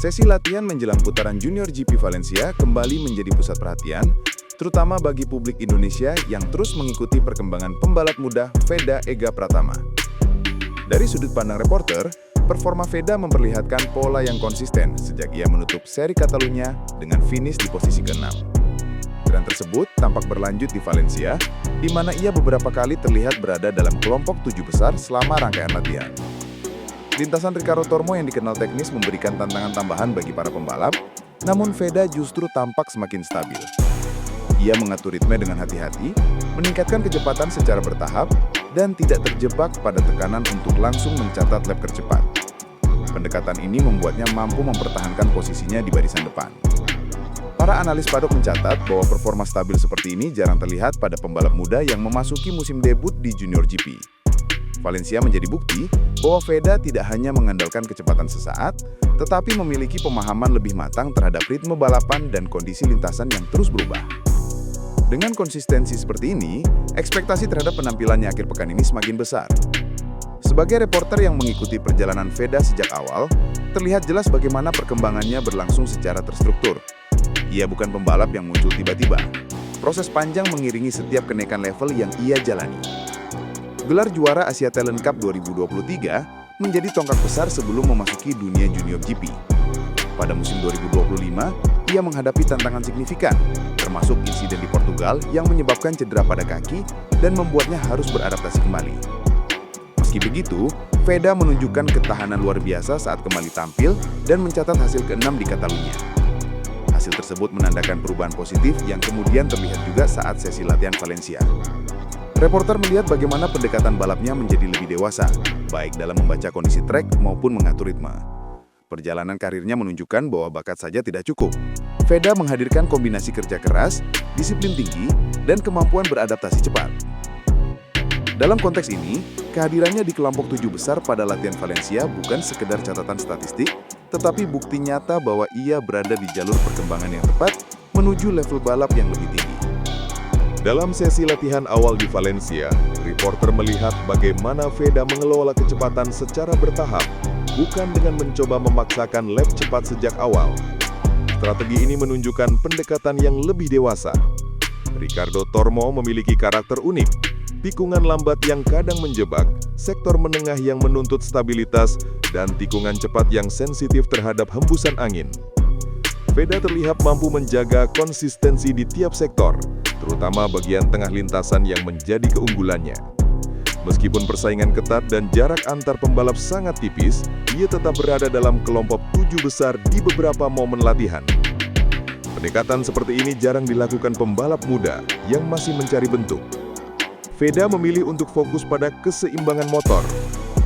Sesi latihan menjelang putaran Junior GP Valencia kembali menjadi pusat perhatian, terutama bagi publik Indonesia yang terus mengikuti perkembangan pembalap muda Veda Ega Pratama. Dari sudut pandang reporter, performa Veda memperlihatkan pola yang konsisten sejak ia menutup seri Catalunya dengan finish di posisi ke-6. Tren tersebut tampak berlanjut di Valencia, di mana ia beberapa kali terlihat berada dalam kelompok 7 besar selama rangkaian latihan. Lintasan Ricardo Tormo yang dikenal teknis memberikan tantangan tambahan bagi para pembalap, namun Veda justru tampak semakin stabil. Ia mengatur ritme dengan hati-hati, meningkatkan kecepatan secara bertahap, dan tidak terjebak pada tekanan untuk langsung mencatat lap tercepat. Pendekatan ini membuatnya mampu mempertahankan posisinya di barisan depan. Para analis paddock mencatat bahwa performa stabil seperti ini jarang terlihat pada pembalap muda yang memasuki musim debut di Junior GP. Valencia menjadi bukti bahwa Veda tidak hanya mengandalkan kecepatan sesaat, tetapi memiliki pemahaman lebih matang terhadap ritme balapan dan kondisi lintasan yang terus berubah. Dengan konsistensi seperti ini, ekspektasi terhadap penampilannya akhir pekan ini semakin besar. Sebagai reporter yang mengikuti perjalanan Veda sejak awal, terlihat jelas bagaimana perkembangannya berlangsung secara terstruktur. Ia bukan pembalap yang muncul tiba-tiba. Proses panjang mengiringi setiap kenaikan level yang ia jalani. Gelar juara Asia Talent Cup 2023 menjadi tonggak besar sebelum memasuki dunia Junior GP. Pada musim 2025, ia menghadapi tantangan signifikan, termasuk insiden di Portugal yang menyebabkan cedera pada kaki dan membuatnya harus beradaptasi kembali. Meski begitu, Veda menunjukkan ketahanan luar biasa saat kembali tampil dan mencatat hasil ke-6 di Catalunya. Hasil tersebut menandakan perubahan positif yang kemudian terlihat juga saat sesi latihan Valencia. Reporter melihat bagaimana pendekatan balapnya menjadi lebih dewasa, baik dalam membaca kondisi trek maupun mengatur ritme. Perjalanan karirnya menunjukkan bahwa bakat saja tidak cukup. Veda menghadirkan kombinasi kerja keras, disiplin tinggi, dan kemampuan beradaptasi cepat. Dalam konteks ini, kehadirannya di kelompok 7 besar pada latihan Valencia bukan sekedar catatan statistik, tetapi bukti nyata bahwa ia berada di jalur perkembangan yang tepat menuju level balap yang lebih tinggi. Dalam sesi latihan awal di Valencia, reporter melihat bagaimana Veda mengelola kecepatan secara bertahap, bukan dengan mencoba memaksakan lap cepat sejak awal. Strategi ini menunjukkan pendekatan yang lebih dewasa. Ricardo Tormo memiliki karakter unik, tikungan lambat yang kadang menjebak, sektor menengah yang menuntut stabilitas, dan tikungan cepat yang sensitif terhadap hembusan angin. Veda terlihat mampu menjaga konsistensi di tiap sektor, terutama bagian tengah lintasan yang menjadi keunggulannya. Meskipun persaingan ketat dan jarak antar pembalap sangat tipis, ia tetap berada dalam kelompok 7 besar di beberapa momen latihan. Pendekatan seperti ini jarang dilakukan pembalap muda yang masih mencari bentuk. Veda memilih untuk fokus pada keseimbangan motor,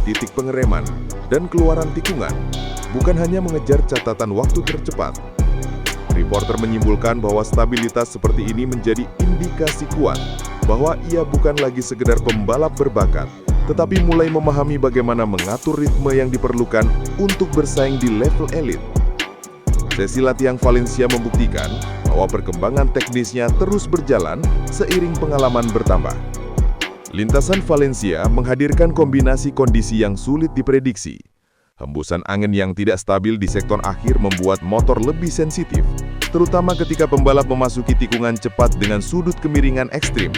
titik pengereman, dan keluaran tikungan, bukan hanya mengejar catatan waktu tercepat. Reporter menyimpulkan bahwa stabilitas seperti ini menjadi indikasi kuat bahwa ia bukan lagi sekedar pembalap berbakat, tetapi mulai memahami bagaimana mengatur ritme yang diperlukan untuk bersaing di level elit. Sesi latihan Valencia membuktikan bahwa perkembangan teknisnya terus berjalan seiring pengalaman bertambah. Lintasan Valencia menghadirkan kombinasi kondisi yang sulit diprediksi. Hembusan angin yang tidak stabil di sektor akhir membuat motor lebih sensitif, terutama ketika pembalap memasuki tikungan cepat dengan sudut kemiringan ekstrim.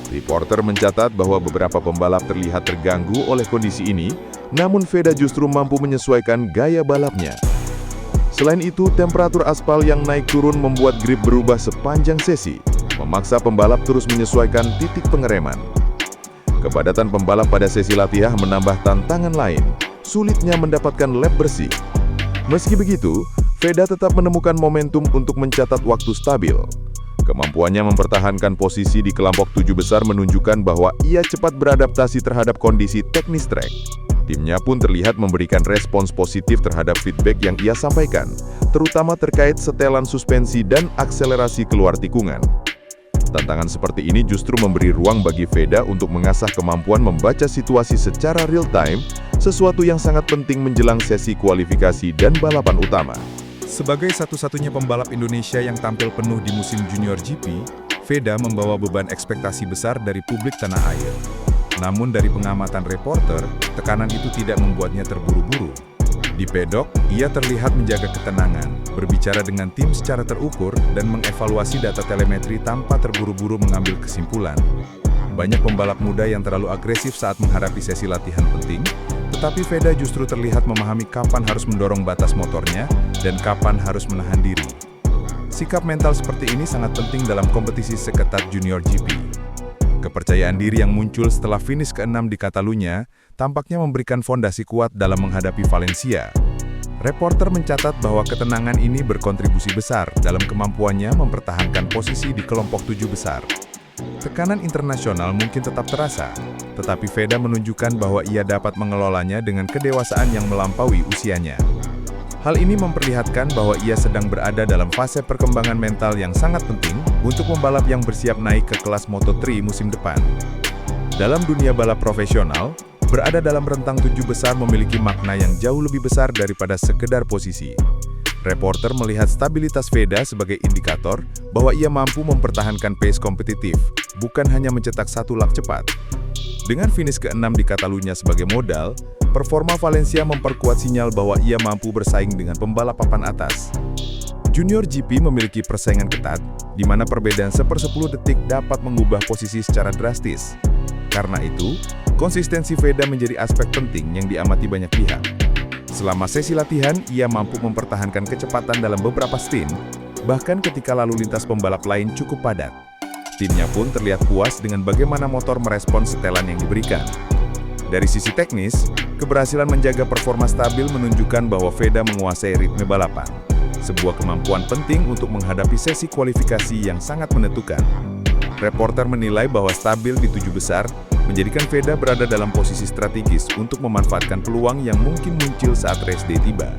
Reporter mencatat bahwa beberapa pembalap terlihat terganggu oleh kondisi ini, namun Veda justru mampu menyesuaikan gaya balapnya. Selain itu, temperatur aspal yang naik turun membuat grip berubah sepanjang sesi, memaksa pembalap terus menyesuaikan titik pengereman. Kepadatan pembalap pada sesi latihan menambah tantangan lain, sulitnya mendapatkan lap bersih. Meski begitu, Veda tetap menemukan momentum untuk mencatat waktu stabil. Kemampuannya mempertahankan posisi di kelompok 7 besar menunjukkan bahwa ia cepat beradaptasi terhadap kondisi teknis trek. Timnya pun terlihat memberikan respons positif terhadap feedback yang ia sampaikan, terutama terkait setelan suspensi dan akselerasi keluar tikungan. Tantangan seperti ini justru memberi ruang bagi Veda untuk mengasah kemampuan membaca situasi secara real-time, sesuatu yang sangat penting menjelang sesi kualifikasi dan balapan utama. Sebagai satu-satunya pembalap Indonesia yang tampil penuh di musim Junior GP, Veda membawa beban ekspektasi besar dari publik tanah air. Namun dari pengamatan reporter, tekanan itu tidak membuatnya terburu-buru. Di pedok, ia terlihat menjaga ketenangan, berbicara dengan tim secara terukur, dan mengevaluasi data telemetri tanpa terburu-buru mengambil kesimpulan. Banyak pembalap muda yang terlalu agresif saat menghadapi sesi latihan penting, tetapi Veda justru terlihat memahami kapan harus mendorong batas motornya dan kapan harus menahan diri. Sikap mental seperti ini sangat penting dalam kompetisi seketat Junior GP. Kepercayaan diri yang muncul setelah finish ke-6 di Catalunya tampaknya memberikan fondasi kuat dalam menghadapi Valencia. Reporter mencatat bahwa ketenangan ini berkontribusi besar dalam kemampuannya mempertahankan posisi di kelompok 7 besar. Tekanan internasional mungkin tetap terasa, tetapi Veda menunjukkan bahwa ia dapat mengelolanya dengan kedewasaan yang melampaui usianya. Hal ini memperlihatkan bahwa ia sedang berada dalam fase perkembangan mental yang sangat penting untuk pembalap yang bersiap naik ke kelas Moto3 musim depan. Dalam dunia balap profesional, berada dalam rentang 7 besar memiliki makna yang jauh lebih besar daripada sekedar posisi. Reporter melihat stabilitas Veda sebagai indikator bahwa ia mampu mempertahankan pace kompetitif, bukan hanya mencetak satu lap cepat. Dengan finish ke-6 di Catalunya sebagai modal, performa Valencia memperkuat sinyal bahwa ia mampu bersaing dengan pembalap papan atas. Junior GP memiliki persaingan ketat, di mana perbedaan 1/10 detik dapat mengubah posisi secara drastis. Karena itu, konsistensi Veda menjadi aspek penting yang diamati banyak pihak. Selama sesi latihan, ia mampu mempertahankan kecepatan dalam beberapa stint, bahkan ketika lalu lintas pembalap lain cukup padat. Timnya pun terlihat puas dengan bagaimana motor merespons setelan yang diberikan. Dari sisi teknis, keberhasilan menjaga performa stabil menunjukkan bahwa Veda menguasai ritme balapan. Sebuah kemampuan penting untuk menghadapi sesi kualifikasi yang sangat menentukan. Reporter menilai bahwa stabil di 7 besar menjadikan Veda berada dalam posisi strategis untuk memanfaatkan peluang yang mungkin muncul saat race day tiba.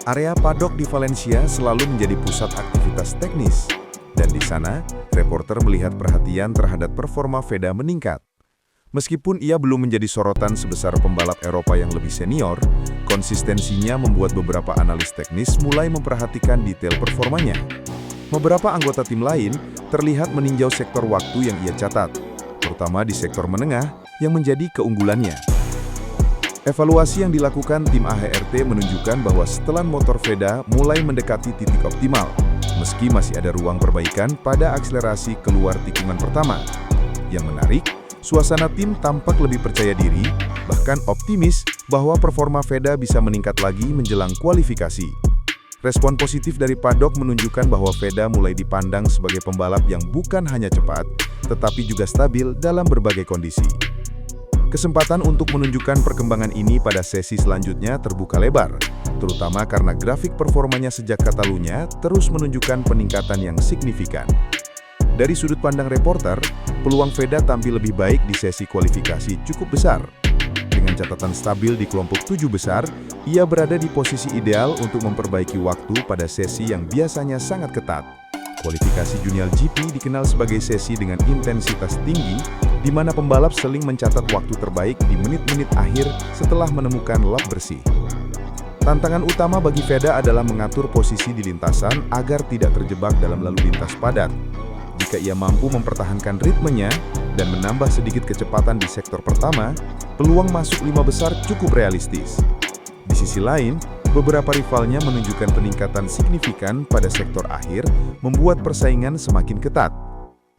Area paddock di Valencia selalu menjadi pusat aktivitas teknis, dan di sana, reporter melihat perhatian terhadap performa Veda meningkat. Meskipun ia belum menjadi sorotan sebesar pembalap Eropa yang lebih senior, konsistensinya membuat beberapa analis teknis mulai memperhatikan detail performanya. Beberapa anggota tim lain terlihat meninjau sektor waktu yang ia catat, terutama di sektor menengah yang menjadi keunggulannya. Evaluasi yang dilakukan tim AHRT menunjukkan bahwa setelan motor Veda mulai mendekati titik optimal, meski masih ada ruang perbaikan pada akselerasi keluar tikungan pertama. Yang menarik, suasana tim tampak lebih percaya diri, bahkan optimis bahwa performa Veda bisa meningkat lagi menjelang kualifikasi. Respon positif dari paddock menunjukkan bahwa Veda mulai dipandang sebagai pembalap yang bukan hanya cepat, tetapi juga stabil dalam berbagai kondisi. Kesempatan untuk menunjukkan perkembangan ini pada sesi selanjutnya terbuka lebar, terutama karena grafik performanya sejak Catalunya terus menunjukkan peningkatan yang signifikan. Dari sudut pandang reporter, peluang Veda tampil lebih baik di sesi kualifikasi cukup besar. Dengan catatan stabil di kelompok 7 besar, ia berada di posisi ideal untuk memperbaiki waktu pada sesi yang biasanya sangat ketat. Kualifikasi Junior GP dikenal sebagai sesi dengan intensitas tinggi, di mana pembalap seling mencatat waktu terbaik di menit-menit akhir setelah menemukan lap bersih. Tantangan utama bagi Veda adalah mengatur posisi di lintasan agar tidak terjebak dalam lalu lintas padat. Jika ia mampu mempertahankan ritmenya dan menambah sedikit kecepatan di sektor pertama, peluang masuk 5 besar cukup realistis. Di sisi lain, beberapa rivalnya menunjukkan peningkatan signifikan pada sektor akhir, membuat persaingan semakin ketat.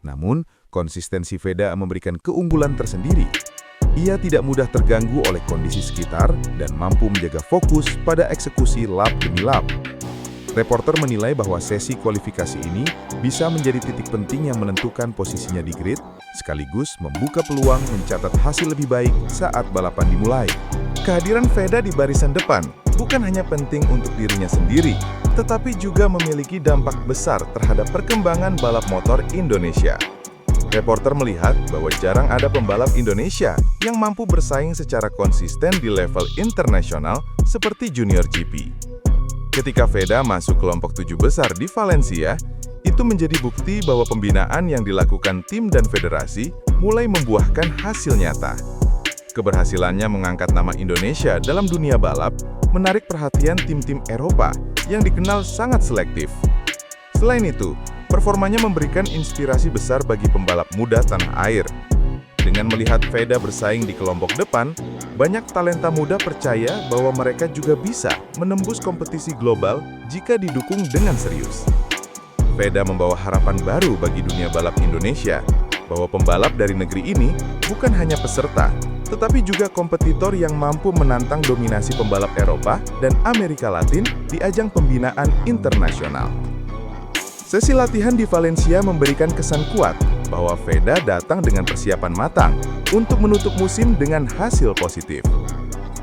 Namun, konsistensi Veda memberikan keunggulan tersendiri. Ia tidak mudah terganggu oleh kondisi sekitar dan mampu menjaga fokus pada eksekusi lap demi lap. Reporter menilai bahwa sesi kualifikasi ini bisa menjadi titik penting yang menentukan posisinya di grid, sekaligus membuka peluang mencatat hasil lebih baik saat balapan dimulai. Kehadiran Veda di barisan depan bukan hanya penting untuk dirinya sendiri, tetapi juga memiliki dampak besar terhadap perkembangan balap motor Indonesia. Reporter melihat bahwa jarang ada pembalap Indonesia yang mampu bersaing secara konsisten di level internasional seperti Junior GP. Ketika Veda masuk kelompok 7 besar di Valencia, itu menjadi bukti bahwa pembinaan yang dilakukan tim dan federasi mulai membuahkan hasil nyata. Keberhasilannya mengangkat nama Indonesia dalam dunia balap menarik perhatian tim-tim Eropa yang dikenal sangat selektif. Selain itu, performanya memberikan inspirasi besar bagi pembalap muda tanah air. Dengan melihat Veda bersaing di kelompok depan, banyak talenta muda percaya bahwa mereka juga bisa menembus kompetisi global jika didukung dengan serius. Veda membawa harapan baru bagi dunia balap Indonesia, bahwa pembalap dari negeri ini bukan hanya peserta, tetapi juga kompetitor yang mampu menantang dominasi pembalap Eropa dan Amerika Latin di ajang pembinaan internasional. Sesi latihan di Valencia memberikan kesan kuat bahwa Veda datang dengan persiapan matang untuk menutup musim dengan hasil positif.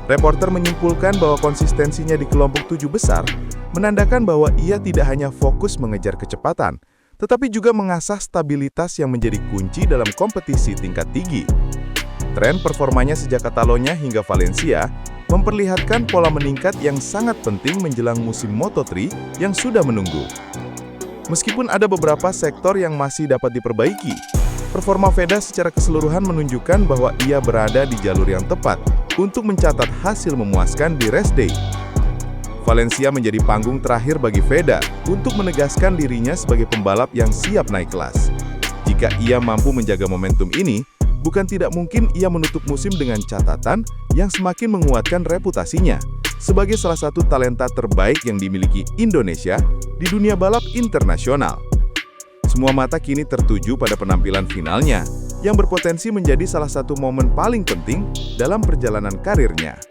Reporter menyimpulkan bahwa konsistensinya di kelompok 7 besar menandakan bahwa ia tidak hanya fokus mengejar kecepatan, tetapi juga mengasah stabilitas yang menjadi kunci dalam kompetisi tingkat tinggi. Tren performanya sejak Catalonia hingga Valencia memperlihatkan pola meningkat yang sangat penting menjelang musim Moto3 yang sudah menunggu. Meskipun ada beberapa sektor yang masih dapat diperbaiki, performa Veda secara keseluruhan menunjukkan bahwa ia berada di jalur yang tepat untuk mencatat hasil memuaskan di race day. Valencia menjadi panggung terakhir bagi Veda untuk menegaskan dirinya sebagai pembalap yang siap naik kelas. Jika ia mampu menjaga momentum ini, bukan tidak mungkin ia menutup musim dengan catatan yang semakin menguatkan reputasinya sebagai salah satu talenta terbaik yang dimiliki Indonesia di dunia balap internasional. Semua mata kini tertuju pada penampilan finalnya, yang berpotensi menjadi salah satu momen paling penting dalam perjalanan karirnya.